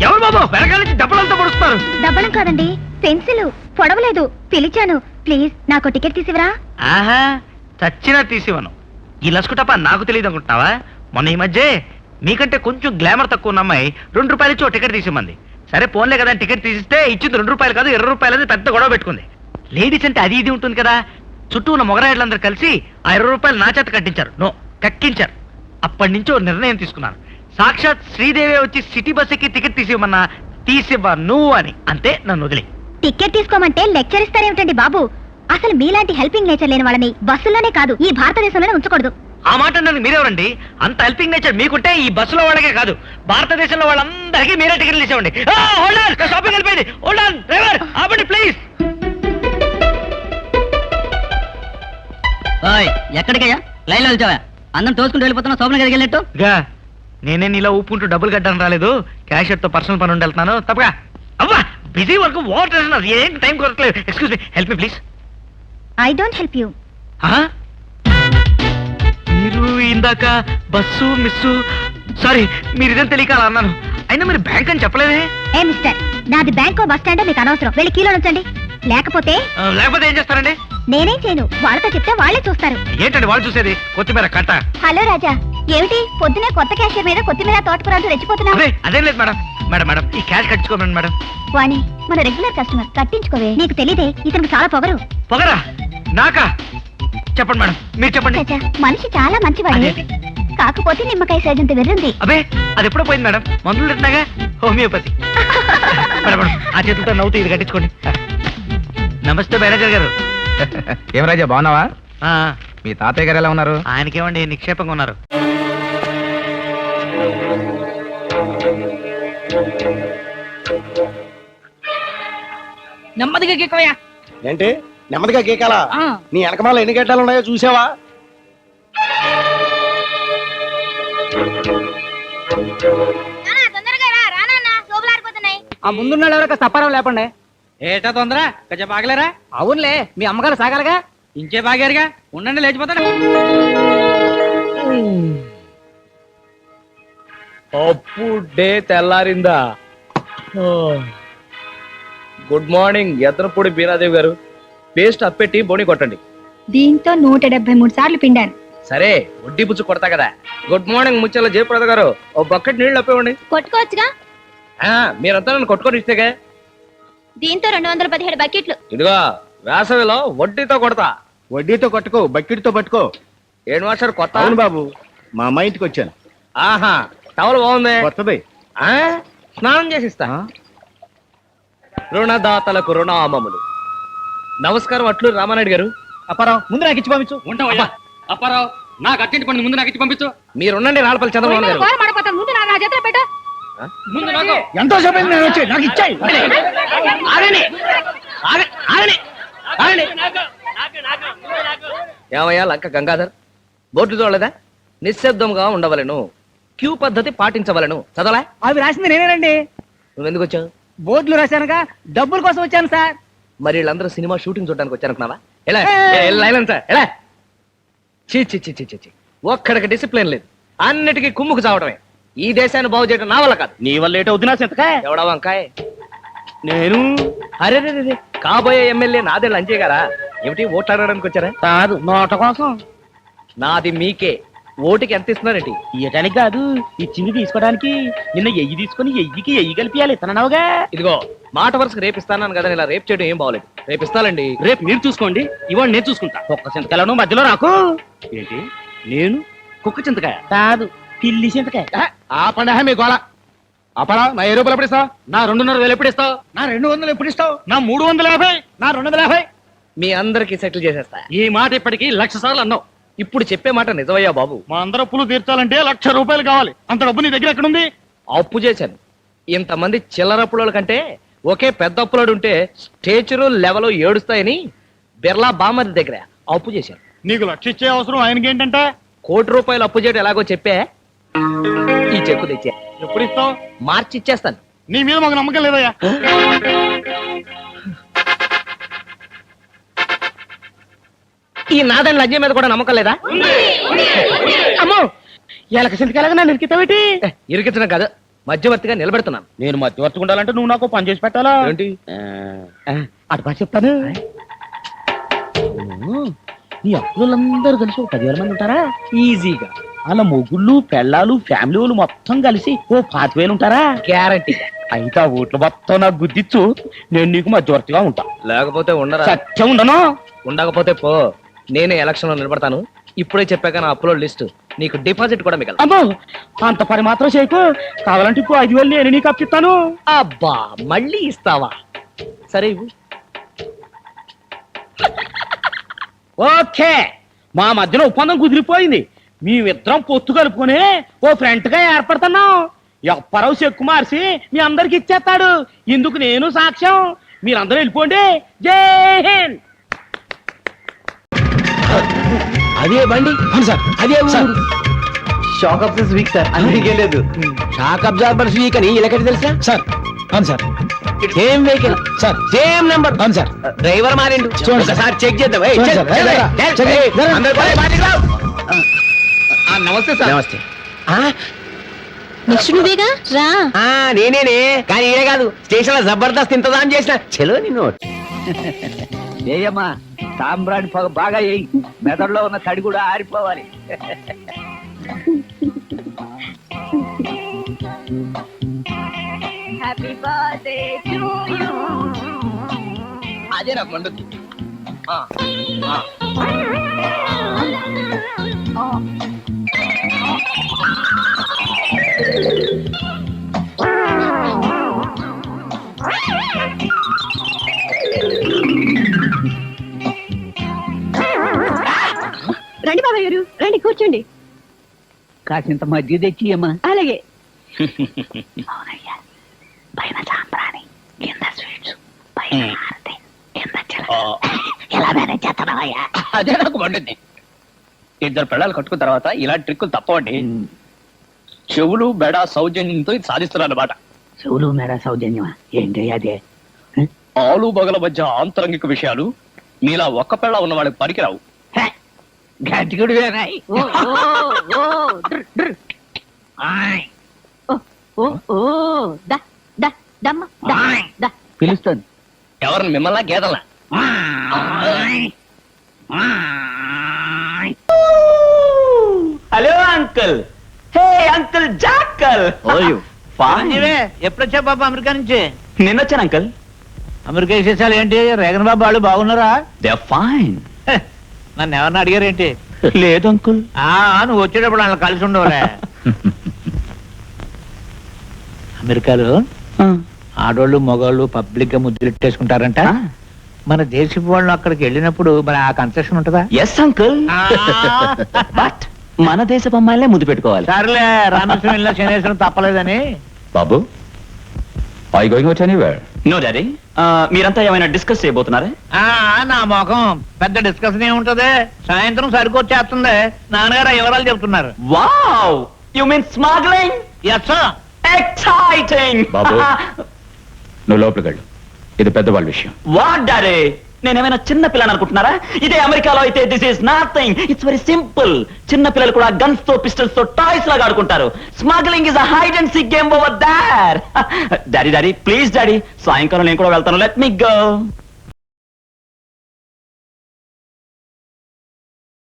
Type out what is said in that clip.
ఎవరు బాబు వెనకాల నుంచి డబ్బులంతా పొడుస్తున్నారు? డబ్బులు కాదండి, పెన్సిల్ పొడవలేదు. పిలిచాను, ప్లీజ్ నాకు టికెట్ తీసివరా. ఆహా, చచ్చినా తీసివను. ఈ లస్కు తప్ప నాకు తెలియదు అనుకుంటున్నావా? మొన్న ఈ మధ్య మీకంటే కొంచెం గ్లామర్ తక్కువ ఉన్న అమ్మాయి 2 రూపాయలు ఇచ్చి టికెట్ తీసిమంది. సరే పోన్లే కదా, టికెట్ తీసిస్తే ఇచ్చింది 2 రూపాయలు కాదు 20 రూపాయలు అని పెద్ద గొడవ పెట్టుకుంది. లేడీస్ అంటే అది ఇది ఉంటుంది కదా, చుట్టూ ఉన్న మొగరాయిలందరూ కలిసి ఆ 20 రూపాయలు నా చేత కట్టించారు. కక్కించారు. అప్పటి నుంచి ఓ నిర్ణయం తీసుకున్నాను. సాక్షాత్ శ్రీదేవి వచ్చి సిటీ బస్ ఎక్కి టికెట్ తీసివ్వమన్నా తీసివ్వను అని. అంతే, నన్ను వదిలి. టికెట్ తీసుకోమంటే లెక్చర్ ఇస్తారేమిటండి బాబు? అసలు మీలాంటి హెల్పింగ్ నేచర్ లేని వాళ్ళని బస్సుల్లోనే కాదు ఈ భారతదేశంలోనే ఉంచకూడదు. ఆ మాట నన్ను మీరెవరండి? అంత హెల్పింగ్ నేచర్ మీకుంటే ఈ బస్సులో వాళ్ళకే కాదు భారతదేశంలో వాళ్ళందరికీ మీరే టికెట్లు ఇచ్చేవండి. షాపింగ్ వెళ్ళిపోయింది. డ్రైవర్ ఆపండి ప్లీజ్. ఎక్కడికయ్యా లైన్ లో వచ్చావా? అందరం తోసుకుంటూ వెళ్ళిపోతున్నా శోభన గదికి వెళ్ళినట్టు. నేనే నీలా ఊపుకుంటూ డబ్బులు కట్టడం రాలేదు, క్యాషియర్ తో పర్సనల్ పని ఉండి వెళ్తున్నాను. తప్పగా అవ్వా, బిజీ వర్క్ వాటర్ ఏం టైం కొరకలేదు. Excuse me, help me please. I don't help you. మీరు ఇందాక బస్సు మిస్సు, సారీ మీరు ఇదేం తెలియక అలా అన్నాను. అయినా మీరు బ్యాంక్ అని చెప్పలేదే. ఏ మిస్టర్, నాది బ్యాంకో బస్ స్టాండో మీకు అనవసరం. వెళ్ళి కీలో ఉంచండి. లేకపోతే ఏం చేస్తారండి? నేనేం చేయను, వాళ్ళతో చెప్తే వాళ్ళే చూస్తారు. ఏంటండి వాళ్ళు చూసేది? కొత్తిమీర కట్ట. హలో రాజా, ఏమిటి పొద్దునే కొత్త క్యాషియర్ మీద కొత్తిమీర తోటకూరలు రెచ్చిపోతున్నావు? అదేం లేదు మేడం. మేడం మేడం ఈ క్యాష్ కట్టించుకోమని మేడం. వాణి మన రెగ్యులర్ కస్టమర్, కట్టించుకోవే. నీకు తెలియదే ఇతనికి చాలా పొగరు. పొగరా? నాకా? చెప్పండి మేడం, మీరు చెప్పండి. రాజా, మనిషి చాలా మంచివాడే, కాకపోతే నిమ్మకాయ సైజంత వెర్రుంది. అబే అది ఎప్పుడో పోయింది మేడం, మందులు తింటున్నాగా, హోమియోపతి. మేడం మేడం ఆ చేతులతో నవ్వుతూ ఇది కట్టించుకోండి. నమస్తే మేనేజర్ గారు. ఏం రాజా, బాగున్నావా? ఆ, మీ తాతయ్య గారు ఎలా ఉన్నారు? ఆయనకేమండి నిక్షేపంగా ఉన్నారు. నెమ్మదిగా గీకవయ్యా. ఏంటి నెమ్మదిగా గీకాలా? నీ వెనకమాల ఎన్ని గడ్డలు ఉన్నాయో చూసావా? ఆ ముందున్నాడు ఎవరో సప్పారం లేపండి. ఏటా తొందర కొంచెం బాగలేరా? అవునులే, మీ అమ్మగారు సాగాలిగా. ఇంకే బాగారుగా, ఉండండి లేచిపోతాను. అప్పుడే తెల్లారిందా? గుడ్ మార్నింగ్ ఎత్తనపూడి బీనాదేవి గారు. పేస్ట్ అప్పెట్టి బోని కొట్టండి. దీంతో 173 సార్లు పిండాను. సరే, వడ్డీ పుచ్చు కొడతా కదా. గుడ్ మార్నింగ్ ముచ్చల జయప్రద గారు, ఓ బకెట్ నీళ్లు అప్పేవండి. కొట్టుకోవచ్చుగా. మీరంతా నన్ను కొట్టుకొని ఇస్తేగా. దీంతో 217 బకెట్లు. ఇదిగో వేసవిలో వడ్డీతో కొడతా. వడ్డీతో కొట్టుకో, బకెట్తో పట్టుకో. ఏడు మాస్టర్ కొత్త? అవును బాబు, మా అమ్మాయి ఇంటికి వచ్చాను. ఆహా, టవల్ బాగుంది. కొత్తది. స్నానం చేసిస్తా. రుణదాతలకు రుణామములు. నమస్కారం, అట్లు రామానాయుడు గారు. అప్పారావు, ముందు నాకు ఇచ్చి పంపించు. ఉంటావయ్యా అప్పారావు, నాకు అర్జెంట్ పని, ముందు నాకు ఇచ్చి పంపించు. మీరున్నండి రాళ్ళపల్లి చంద్రబాబు గారు. ముందు నాకు ఎంతో సేపు నేను వచ్చి నాకు ఇచ్చాయి. ఏమయ్యా లంక గంగాధర్, బోర్డు చూడలేదా? నిశ్శబ్దంగా ఉండవలను, క్యూ పద్ధతి పాటించవలను. చదవలా? అవి రాసింది నేనేనండి. నువ్వెందుకు వచ్చావు? బోర్డులు రాశానుగా, డబ్బుల కోసం వచ్చాను సార్. మరి వీళ్ళందరూ సినిమా షూటింగ్ చూడడానికి వచ్చారనుకున్నావా? ఎలా ఎలా? చీ చీ చీ చీ చీ, ఒక్కడికి డిసిప్లిన్ లేదు, అన్నిటికీ కుమ్ముకు చావడమే. ఈ దేశాన్ని బాగు చేయడం నా వల్ల కాదు. నీ వల్ల ఏటో వద్దునా సింతకాయ. ఎవడా వంకాయ? నేను అరే కాబోయే ఎమ్మెల్యే నాదే లంచే గారా? ఏమిటి ఓట్లాడడానికి వచ్చారా? కాదు, నోట కోసం. నాది మీకే. ఓటుకి ఎంత ఇస్తున్నారేంటి? ఇయ్యటానికి కాదు, ఇచ్చింది తీసుకోవడానికి. నిన్న ఎయ్యి తీసుకుని ఎయ్యికి ఎయ్యి కలిపియాలి ఇతనవుగా. ఇదిగో మాట వరుసకు రేపిస్తాను కదా, ఇలా రేపు చేయడం ఏం బాగోలేదు. రేపిస్తానండి. రేపు మీరు చూసుకోండి, ఇవాళ నేను చూసుకుంటా. కుక్క చింతకాయలను మధ్యలో రాకు. ఏంటి నేను కుక్క చింతకాయ? కాదు, పిల్లి చింతకాయ. ఆ పండగ మీ గోళ. అపరా, నా 7 రూపాయలు ఎప్పుడు ఇస్తావు? నా 2.5 ఎప్పుడు ఇస్తావు? నా 200 ఎప్పుడు ఇస్తావు? నా 350. నా 250. మీ అందరికి సెటిల్ చేసేస్తా. ఈ మాట ఇప్పటికి 1,00,000 సార్లు అన్నావు. ఇప్పుడు చెప్పే మాట నిజమయ్యా బాబు. మా అందరూ అప్పులు తీర్చాలంటే 1,00,000 రూపాయలు కావాలి. అంత డబ్బు నీ దగ్గర ఎక్కడుంది? అప్పు చేశాను. ఇంతమంది చిల్లరప్పుల కంటే ఒకే పెద్ద అప్పులాడు ఉంటే స్టేచరు లెవెల్ ఏడుస్తాయని బిర్లా బామ్మది దగ్గర అప్పు చేశాను. నీకు 1,00,000 ఇచ్చే అవసరం ఆయనకి ఏంటంటే? 1,00,000 రూపాయలు అప్పు చేయడం ఎలాగో చెప్పే. ఈ చెక్కు తెచ్చా. ఎప్పుడు ఇస్తావు? మార్చి ఇచ్చేస్తాను. నీ మీద మాకు నమ్మకం లేదయ్యా. ఈ నాదని లజ్జ మీద కూడా నమ్మకం లేదా? అమ్మో ఎలక సింతకెలగా నన్ను ఇరికితావేటి? ఇరికించడం కాదు, మధ్యవర్తిగా నిలబెడుతున్నాను. నేను మధ్యవర్తి ఉండాలంటే నువ్వు నాకు పని చేసి పెట్టాలా? ఏంటి? అటు బాగా చెప్తాను. నీ అప్పులందరూ కలిసి ఒక 10,000 మంది ఉంటారా? ఈజీగా. అలా మొగుళ్ళు పెళ్ళాలు ఫ్యామిలీ వాళ్ళు మొత్తం కలిసి ఓ 5,000 ఉంటారా? గ్యారంటీ. అయితే ఆ ఓట్లు మొత్తం నాకు గుద్దిచ్చు, నేను నీకు మధ్యవర్తిగా ఉంటా. లేకపోతే ఉండరా? సత్యం ఉండను. ఉండకపోతే పో, నేనే ఎలక్షన్ లో నిలబడతాను. ఇప్పుడే చెప్పాక నా అప్లోడ్ లిస్ట్, నీకు డిపాజిట్ కూడా మిగలదు. అమ్మో అంత పని మాత్రం చేయకు. కావాలంటే ఇప్పుడు 5,000 నేను నీకు అప్పిస్తాను. అబ్బా మళ్ళీ ఇస్తావా? సరే ఇవ్వు. ఓకే, మా మధ్యలో ఒప్పందం కుదిరిపోయింది. మేమిద్దరం పొత్తు కలుపుకొని ఓ ఫ్రెంట్ గా ఏర్పడుతున్నాం. ఎప్పరవు చెక్కు మార్చి మీ అందరికి ఇచ్చేస్తాడు. ఇందుకు నేను సాక్ష్యం. మీరందరూ వెళ్ళిపోండి. జై హింద్. అదే బండి సార్, అదే షాక్ అబ్జర్వర్స్ వీక్ సార్, అందుకే లేదు. షాక్ అబ్జార్బర్స్ వీక్ అని ఇలాంటి తెలుసా సార్ అవును sir, same vehicle sir same number. అవును సార్. డ్రైవర్ మారిండు. చూడండి సార్. ఒకసారి చెక్ చేద్దాం. ఏయ్, చూడండి check, sir. Check, check, check, check, ఏయ్, అందరూ పోయి బయటికి రావు. నమస్తే సార్. నమస్తే. నెక్స్ట్ నువ్వేగా రా. నేనేనే, కానీ ఈడే కాదు, స్టేషన్ లో జబర్దస్త్ ఇంతదాం చేసిన. చలో నిన్ను. ఏయమ్మా సాంబ్రాణి పొగ బాగా వేయి, మెదడులో ఉన్న తడి కూడా ఆరిపోవాలి. అదే నాకు మండుద్ది. రండి బాబాయ్ గారు, రండి కూర్చోండి. కాసింత మధ్య తెచ్చి అమ్మా. అలాగే. పైన సాంబ్రాణి, కింద స్వీట్స్, పైన హారతి, కింద చిలక. ఎలా మేనేజ్ చేస్తున్నావయ్యా? అదే నాకు మండుద్ది. ఇద్దరు పిల్లలు కట్టుకున్న తర్వాత ఇలాంటి ట్రిక్కులు తప్పవండి. చెవులు బెడ సౌజన్యంతో ఇది సాధిస్తున్నారు అన్నమాట. చెవులు మెడ సౌజన్యమా? ఏంటి అదే? ఆలు బగల మధ్య ఆంతరంగిక విషయాలు మీలా ఒక్క పిల్ల ఉన్న వాళ్ళకి పనికిరావు. గట్టిగుడు పిలుస్తుంది. ఎవరిని మిమ్మల్ని గేదల? Hello uncle. హే అంకుల్ జాక్కల్. ఎప్పుడొచ్చా బాబా అమెరికా నుంచి? నిన్నొచ్చాను అంకుల్. అమెరికా విశేషాలు ఏంటి? రేగన్ బాబు వాళ్ళు బాగున్నారా? They are fine. నన్ను ఎవరన్నా అడిగారేంటి? లేదు అంకుల్. నువ్వు వచ్చేటప్పుడు వాళ్ళని కలిసి ఉండవులే. అమెరికాలో ఆడోళ్ళు మగవాళ్ళు పబ్లిక్ గా ముద్దులెట్టేసుకుంటారంట. మన దేశపు వాళ్ళు అక్కడికి వెళ్ళినప్పుడు మరి ఆ కన్సెషన్ ఉంటుందా? Yes uncle. బట్ మన దేశపు అమ్మాయిలే ముద్దు పెట్టుకోవాలి. సర్లే, రామేశ్వరం వెళ్ళిన శనేశ్వరం తప్పలేదని. బాబు, I going out anywhere? No daddy. మీరంతా ఏమైనా డిస్కస్ చేయబోతున్నారా? నా మొఖం పెద్ద డిస్కషన్ ఏముంటది? సాయంత్రం సరికొచ్చేస్తుంది. నాన్నగారు ఆ వివరాలు చెప్తున్నారు. Wow, you mean smuggling? Yes sir. Exciting. బాబు, నువ్వు లోపలికి వెళ్ళు. ఇది పెద్దవాళ్ళ విషయం. What daddy? నేనేమైనా చిన్న పిల్లని అనుకుంటున్నారా? ఇదే అమెరికాలో అయితే this is nothing. It's very simple. చిన్న పిల్లలు కూడా గన్స్ తో పిస్టల్స్ తో టాయ్స్ లాగా ఆడుకుంటారు. Smuggling is a hide and seek game over there. Daddy daddy please daddy, సాయంకాలం నేను కూడా వెళ్తాను. Let me go.